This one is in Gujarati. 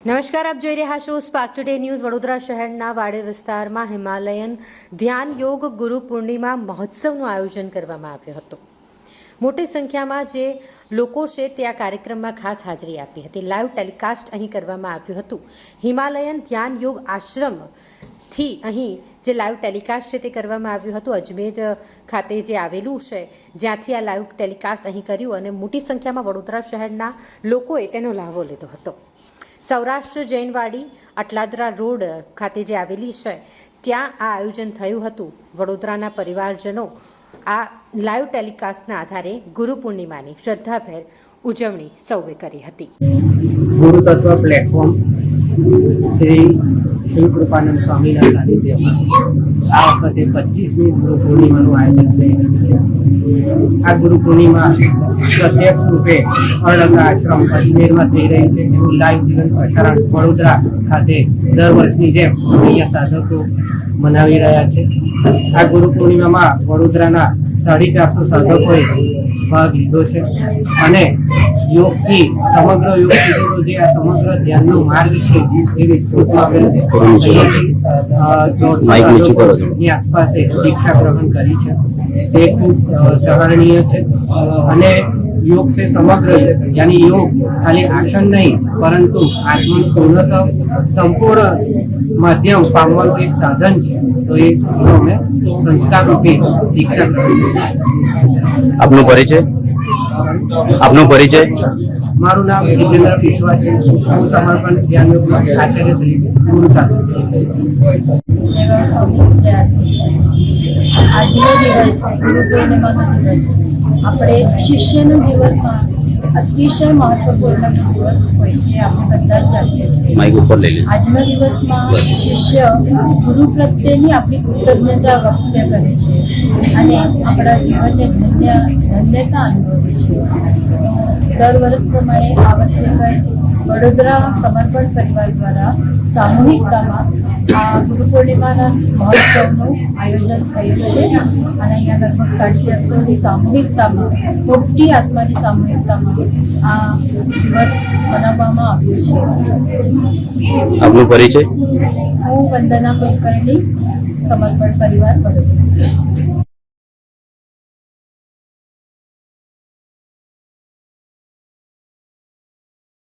નમસ્કાર, આપ જોઈ રહ્યા છો સ્પાર્ક ટુડે ન્યૂઝ. વડોદરા શહેરના વાડે વિસ્તારમાં હિમાલયન ધ્યાન યોગ ગુરુ પૂર્ણિમા મહોત્સવનું આયોજન કરવામાં આવ્યું હતું. મોટી સંખ્યામાં જે લોકો છે તે આ કાર્યક્રમમાં ખાસ હાજરી આપી હતી. લાઈવ ટેલિકાસ્ટ અહીં કરવામાં આવ્યું હતું. હિમાલયન ધ્યાન યોગ આશ્રમથી અહીં જે લાઈવ ટેલિકાસ્ટ છે તે કરવામાં આવ્યું હતું. અજમેર ખાતે જે આવેલું છે જ્યાંથી આ લાઈવ ટેલિકાસ્ટ અહીં કર્યું અને મોટી સંખ્યામાં વડોદરા શહેરના લોકોએ તેનો લાભો લીધો હતો. સૌરાષ્ટ્ર જૈનવાડી અટલાદરા રોડ ખાતે જે આવેલી છે ત્યાં આ આયોજન થયું હતું. વડોદરાના પરિવારજનો આ લાઈવ ટેલિકાસ્ટના આધારે ગુરુ પૂર્ણિમાની શ્રદ્ધાભેર ઉજવણી સૌએ કરી હતી. ગુરુ તત્વ પ્લેટફોર્મ શ્રી શિવ કૃપાનંદ સ્વામીના સાનિધ્યમાં આ વખતે 25મી ગુરુ પૂર્ણિમાનું આયોજન થઈ રહ્યું છે. આ ગુરુ પૂર્ણિમા પ્રત્યક્ષ રૂપે અર્ણકા આશ્રમ અજમેરમાં થઈ રહી છે. એવું લાઈવ જીવન પ્રસારણ વડોદરા ખાતે દર વર્ષની જેમ અહીંયા સાધકો મનાવી રહ્યા છે. આ ગુરુ પૂર્ણિમામાં વડોદરાના 450 સાધકોએ ભાગ લીધો છે અને યોગથી સમગ્ર યોગ સુધીનો જે આ સમગ્ર ધ્યાનનો માર્ગ છે એ વિસ્તૃતમાં ની આસપાસ દીક્ષા ગ્રહણ કરી છે. તે ખૂબ સરાહનીય છે અને યોગ છે સમગ્ર યાની યોગ ખાલી આસન નહીં પરંતુ આત્મનું પૂર્ણતઃ સંપૂર્ણ માધ્યમ પામવાનું એક સાધન છે. તો એ અમે સંસ્કાર રૂપે દીક્ષા ગ્રહણ. આપનો પરિચય? મારું નામ જીતેન્દ્ર પીઠવા છે. હું સમર્પણ ધ્યાન યોગમાં આચાર્ય તરીકે ગુરુ સાથે. આજનો દિવસ ગુરુ પૂર્ણિમાનો દિવસ આપણે શિષ્યના જીવનમાં અતિશય મહત્વપૂર્ણ દિવસ હોય છે. આપણે બધા જ જાણીએ છીએ. આજના દિવસમાં શિષ્ય ગુરુ પ્રત્યેની આપણી કૃતજ્ઞતા વ્યક્ત કરે છે અને આપણા જીવનને ધન્યતા અનુભવે છે. દર વર્ષ પ્રમાણે આ વર્ષે પણ વડોદરા સમર્પણ પરિવાર દ્વારા સામૂહિકતામાં આ ગુરુ પૂર્ણિમાના મહોત્સવનું આયોજન થયું છે અને અહીંયા લગભગ 450ની સામૂહિકતામાં મોટી આત્માની સામૂહિકતામાં આ દિવસ મનાવવામાં આવ્યો છે. આપનો પરિચય? હું વંદના કુલકર્ણી, સમર્પણ પરિવાર વડોદરા.